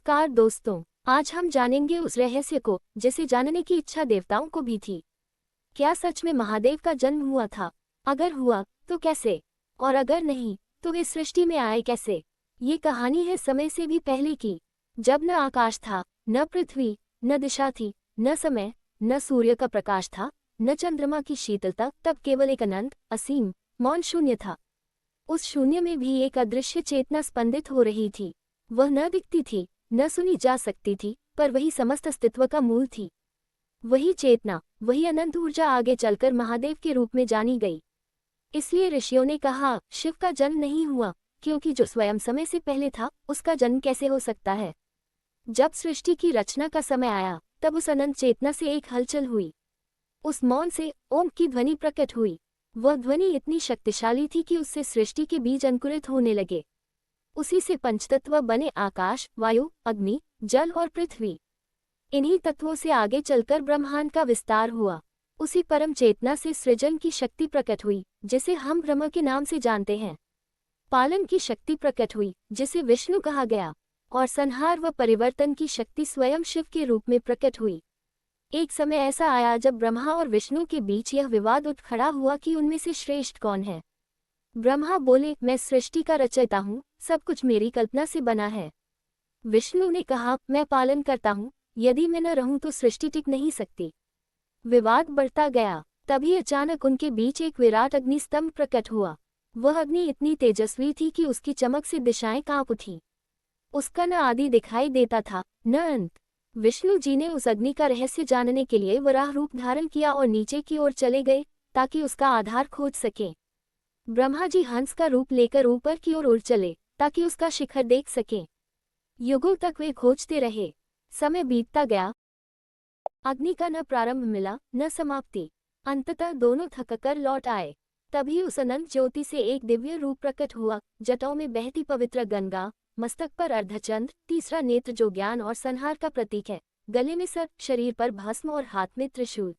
नमस्कार दोस्तों, आज हम जानेंगे उस रहस्य को जिसे जानने की इच्छा देवताओं को भी थी। क्या सच में महादेव का जन्म हुआ था? अगर हुआ तो कैसे? और अगर नहीं तो वे सृष्टि में आए कैसे? ये कहानी है समय से भी पहले की, जब न आकाश था, न पृथ्वी, न दिशा थी, न समय, न सूर्य का प्रकाश था, न चंद्रमा की शीतलता। तब केवल एक अनंत, असीम, मौन शून्य था। उस शून्य में भी एक अदृश्य चेतना स्पंदित हो रही थी। वह न दिखती थी, न सुनी जा सकती थी, पर वही समस्त अस्तित्व का मूल थी। वही चेतना, वही अनंत ऊर्जा आगे चलकर महादेव के रूप में जानी गई। इसलिए ऋषियों ने कहा, शिव का जन्म नहीं हुआ, क्योंकि जो स्वयं समय से पहले था उसका जन्म कैसे हो सकता है। जब सृष्टि की रचना का समय आया, तब उस अनंत चेतना से एक हलचल हुई। उस मौन से ओम की ध्वनि प्रकट हुई। वह ध्वनि इतनी शक्तिशाली थी कि उससे सृष्टि के बीज अंकुरित होने लगे। उसी से पंचतत्व बने आकाश, वायु, अग्नि, जल और पृथ्वी। इन्हीं तत्वों से आगे चलकर ब्रह्मांड का विस्तार हुआ। उसी परम चेतना से सृजन की शक्ति प्रकट हुई, जिसे हम ब्रह्म के नाम से जानते हैं। पालन की शक्ति प्रकट हुई, जिसे विष्णु कहा गया। और संहार व परिवर्तन की शक्ति स्वयं शिव के रूप में प्रकट हुई। एक समय ऐसा आया जब ब्रह्मा और विष्णु के बीच यह विवाद उठ खड़ा हुआ कि उनमें से श्रेष्ठ कौन है। ब्रह्मा बोले, मैं सृष्टि का रचयिता हूँ, सब कुछ मेरी कल्पना से बना है। विष्णु ने कहा, मैं पालन करता हूँ, यदि मैं न रहूं तो सृष्टि टिक नहीं सकती। विवाद बढ़ता गया। तभी अचानक उनके बीच एक विराट अग्निस्तंभ प्रकट हुआ। वह अग्नि इतनी तेजस्वी थी कि उसकी चमक से दिशाएं कांप उठी। उसका न आदि दिखाई देता था, न अंत। विष्णु जी ने उस अग्नि का रहस्य जानने के लिए वराह रूप धारण किया और नीचे की ओर चले गए, ताकि उसका आधार खोज सकें। ब्रह्मा जी हंस का रूप लेकर ऊपर की ओर उड़ चले, ताकि उसका शिखर देख सकें। युगों तक वे खोजते रहे। समय बीतता गया। अग्नि का न प्रारंभ मिला, न समाप्ति। अंततः दोनों थककर लौट आए। तभी उस अनंत ज्योति से एक दिव्य रूप प्रकट हुआ। जटाओं में बहती पवित्र गंगा, मस्तक पर अर्धचंद्र, तीसरा नेत्र जो ज्ञान और संहार का प्रतीक है, गले में सर्प, शरीर पर भस्म और हाथ में त्रिशूल।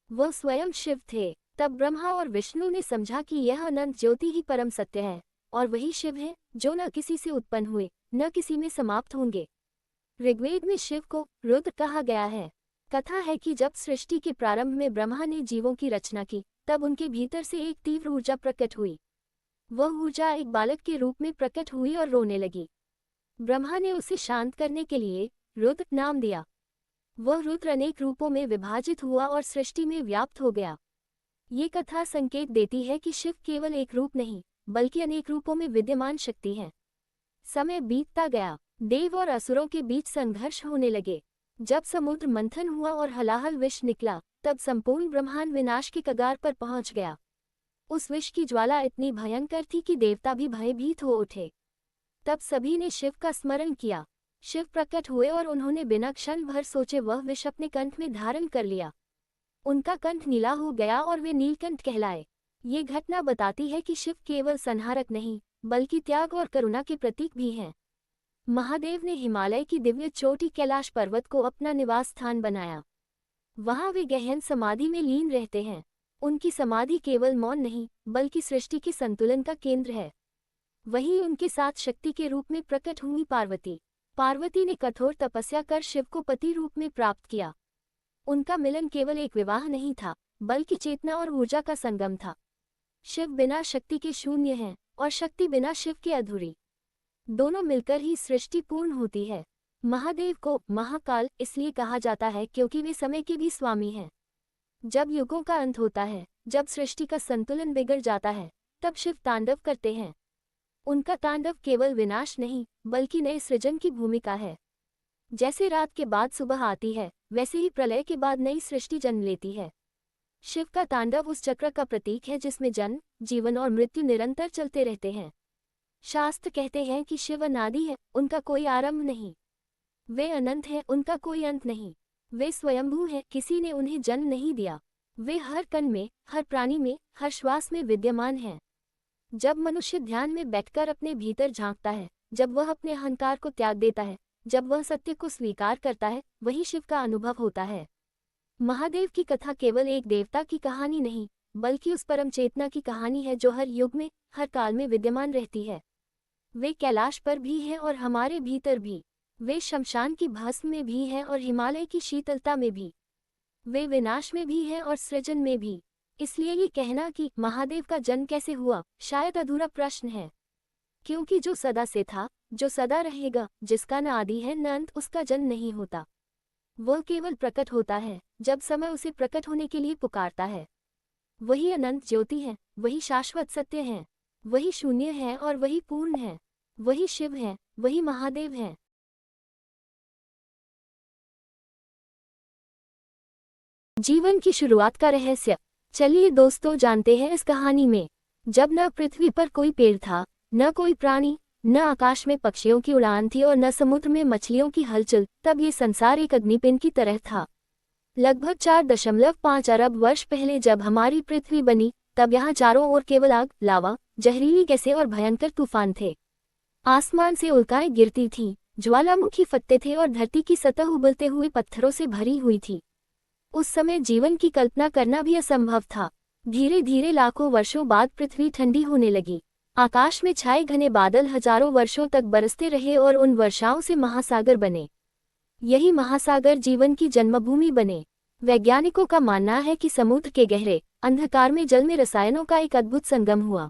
वह स्वयं शिव थे। तब ब्रह्मा और विष्णु ने समझा कि यह अनंत ज्योति ही परम सत्य है, और वही शिव है, जो न किसी से उत्पन्न हुए, न किसी में समाप्त होंगे। ऋग्वेद में शिव को रुद्र कहा गया है। कथा है कि जब सृष्टि के प्रारंभ में ब्रह्मा ने जीवों की रचना की, तब उनके भीतर से एक तीव्र ऊर्जा प्रकट हुई। वह ऊर्जा एक बालक के रूप में प्रकट हुई और रोने लगी। ब्रह्मा ने उसे शांत करने के लिए रुद्र नाम दिया। वह रुद्र अनेक रूपों में विभाजित हुआ और सृष्टि में व्याप्त हो गया। ये कथा संकेत देती है कि शिव केवल एक रूप नहीं, बल्कि अनेक रूपों में विद्यमान शक्ति है। समय बीतता गया। देव और असुरों के बीच संघर्ष होने लगे। जब समुद्र मंथन हुआ और हलाहल विष निकला, तब संपूर्ण ब्रह्मांड विनाश के कगार पर पहुंच गया। उस विष की ज्वाला इतनी भयंकर थी कि देवता भी भयभीत हो उठे। तब सभी ने शिव का स्मरण किया। शिव प्रकट हुए और उन्होंने बिना क्षण भर सोचे वह विष अपने कंठ में धारण कर लिया। उनका कंठ नीला हो गया और वे नीलकंठ कहलाए। ये घटना बताती है कि शिव केवल संहारक नहीं, बल्कि त्याग और करुणा के प्रतीक भी हैं। महादेव ने हिमालय की दिव्य चोटी कैलाश पर्वत को अपना निवास स्थान बनाया। वहां वे गहन समाधि में लीन रहते हैं। उनकी समाधि केवल मौन नहीं, बल्कि सृष्टि के संतुलन का केंद्र है। वहीं उनके साथ शक्ति के रूप में प्रकट हुई पार्वती। पार्वती ने कठोर तपस्या कर शिव को पति रूप में प्राप्त किया। उनका मिलन केवल एक विवाह नहीं था, बल्कि चेतना और ऊर्जा का संगम था। शिव बिना शक्ति के शून्य है, और शक्ति बिना शिव के अधूरी। दोनों मिलकर ही सृष्टि पूर्ण होती है। महादेव को महाकाल इसलिए कहा जाता है क्योंकि वे समय के भी स्वामी हैं। जब युगों का अंत होता है, जब सृष्टि का संतुलन बिगड़ जाता है, तब शिव तांडव करते हैं। उनका तांडव केवल विनाश नहीं, बल्कि नए सृजन की भूमिका है। जैसे रात के बाद सुबह आती है, वैसे ही प्रलय के बाद नई सृष्टि जन्म लेती है। शिव का तांडव उस चक्र का प्रतीक है जिसमें जन्म, जीवन और मृत्यु निरंतर चलते रहते हैं। शास्त्र कहते हैं कि शिव अनादि है, उनका कोई आरंभ नहीं। वे अनंत हैं, उनका कोई अंत नहीं। वे स्वयंभू हैं, किसी ने उन्हें जन्म नहीं दिया। वे हर कण में, हर प्राणी में, हर श्वास में विद्यमान हैं। जब मनुष्य ध्यान में बैठकर अपने भीतर झांकता है, जब वह अपने अहंकार को त्याग देता है, जब वह सत्य को स्वीकार करता है, वही शिव का अनुभव होता है। महादेव की कथा केवल एक देवता की कहानी नहीं, बल्कि उस परम चेतना की कहानी है जो हर युग में, हर काल में विद्यमान रहती है। वे कैलाश पर भी हैं और हमारे भीतर भी। वे शमशान की भस्म में भी हैं और हिमालय की शीतलता में भी। वे विनाश में भी हैं और सृजन में भी। इसलिए ये कहना कि महादेव का जन्म कैसे हुआ शायद अधूरा प्रश्न है, क्योंकि जो सदा से था, जो सदा रहेगा, जिसका न आदि है न अंत, उसका जन्म नहीं होता। वह केवल प्रकट होता है जब समय उसे प्रकट होने के लिए पुकारता है। वही अनंत ज्योति है, वही शाश्वत सत्य है, वही शून्य है और वही पूर्ण है, वही शिव है, वही महादेव है। जीवन की शुरुआत का रहस्य। चलिए दोस्तों जानते हैं इस कहानी में। जब न पृथ्वी पर कोई पेड़ था, न कोई प्राणी, न आकाश में पक्षियों की उड़ान थी और न समुद्र में मछलियों की हलचल, तब ये संसार एक अग्निपिंड की तरह था। लगभग 4.5 अरब वर्ष पहले जब हमारी पृथ्वी बनी, तब यहाँ चारों ओर केवल आग, लावा, जहरीली गैसें और भयंकर तूफान थे। आसमान से उल्काएं गिरती थीं, ज्वालामुखी फटते थे और धरती की सतह उबलते हुए पत्थरों से भरी हुई थी। उस समय जीवन की कल्पना करना भी असंभव था। धीरे धीरे लाखों वर्षों बाद पृथ्वी ठंडी होने लगी। आकाश में छाए घने बादल हजारों वर्षों तक बरसते रहे और उन वर्षाओं से महासागर बने। यही महासागर जीवन की जन्मभूमि बने। वैज्ञानिकों का मानना है कि समुद्र के गहरे अंधकार में जल में रसायनों का एक अद्भुत संगम हुआ।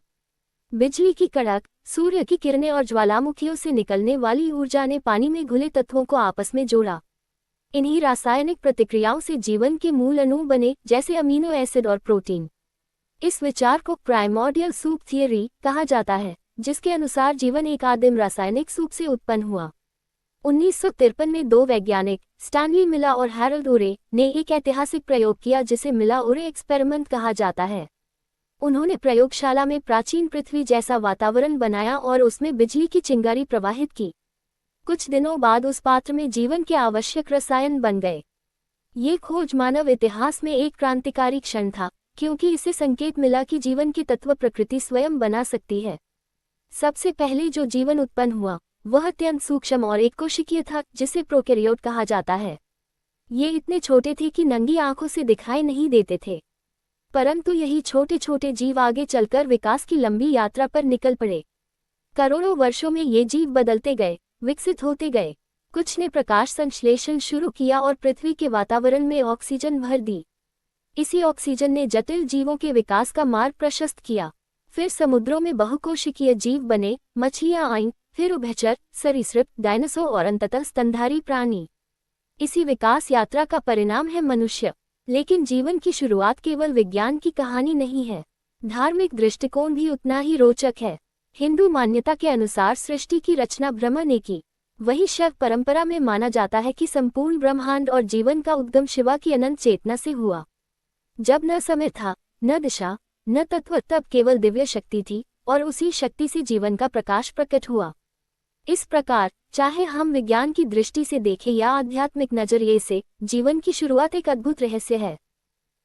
बिजली की कड़क, सूर्य की किरणें और ज्वालामुखियों से निकलने वाली ऊर्जा ने पानी में घुले तत्वों को आपस में जोड़ा। इन्हीं रासायनिक प्रतिक्रियाओं से जीवन के मूल अणु बने, जैसे अमीनो एसिड और प्रोटीन। इस विचार को प्राइमोर्डियल सूप थियरी कहा जाता है, जिसके अनुसार जीवन एक आदिम रासायनिक सूप से उत्पन्न हुआ। 1953 में दो वैज्ञानिक स्टैनली मिला और हैरोल्ड उरे ने एक ऐतिहासिक प्रयोग किया जिसे मिला उरे एक्सपेरिमेंट कहा जाता है। उन्होंने प्रयोगशाला में प्राचीन पृथ्वी जैसा वातावरण बनाया और उसमें बिजली की चिंगारी प्रवाहित की। कुछ दिनों बाद उस पात्र में जीवन के आवश्यक रसायन बन गए। ये खोज मानव इतिहास में एक क्रांतिकारी क्षण था, क्योंकि इससे संकेत मिला कि जीवन के तत्व प्रकृति स्वयं बना सकती है। सबसे पहले जो जीवन उत्पन्न हुआ वह अत्यंत सूक्ष्म और एक कोशिकीय था, जिसे प्रोकैरियोट कहा जाता है। ये इतने छोटे थे कि नंगी आंखों से दिखाई नहीं देते थे, परंतु यही छोटे छोटे जीव आगे चलकर विकास की लंबी यात्रा पर निकल पड़े। करोड़ों वर्षों में ये जीव बदलते गए, विकसित होते गए। कुछ ने प्रकाश संश्लेषण शुरू किया और पृथ्वी के वातावरण में ऑक्सीजन भर दी। इसी ऑक्सीजन ने जटिल जीवों के विकास का मार्ग प्रशस्त किया। फिर समुद्रों में बहुकोशिकीय जीव बने, मछलियां आईं, फिर उभयचर, सरीसृप, डायनासोर और अंततः स्तनधारी प्राणी। इसी विकास यात्रा का परिणाम है मनुष्य। लेकिन जीवन की शुरुआत केवल विज्ञान की कहानी नहीं है, धार्मिक दृष्टिकोण भी उतना ही रोचक है। हिंदू मान्यता के अनुसार सृष्टि की रचना ब्रह्मा ने की। वही शैव परंपरा में माना जाता है कि संपूर्ण ब्रह्मांड और जीवन का उद्गम शिवा की अनंत चेतना से हुआ। जब न समय था, न दिशा, न तत्व, तब केवल दिव्य शक्ति थी और उसी शक्ति से जीवन का प्रकाश प्रकट हुआ। इस प्रकार चाहे हम विज्ञान की दृष्टि से देखें या आध्यात्मिक नजरिए से, जीवन की शुरुआत एक अद्भुत रहस्य है।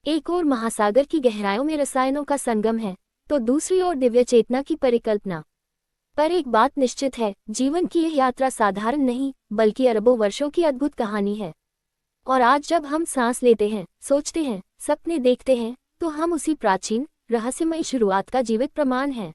एक ओर महासागर की गहराइयों में रसायनों का संगम है, तो दूसरी ओर दिव्य चेतना की परिकल्पना। पर एक बात निश्चित है, जीवन की यह यात्रा साधारण नहीं, बल्कि अरबों वर्षों की अद्भुत कहानी है। और आज जब हम सांस लेते हैं, सोचते हैं, सपने देखते हैं, तो हम उसी प्राचीन रहस्यमयी शुरुआत का जीवित प्रमाण हैं।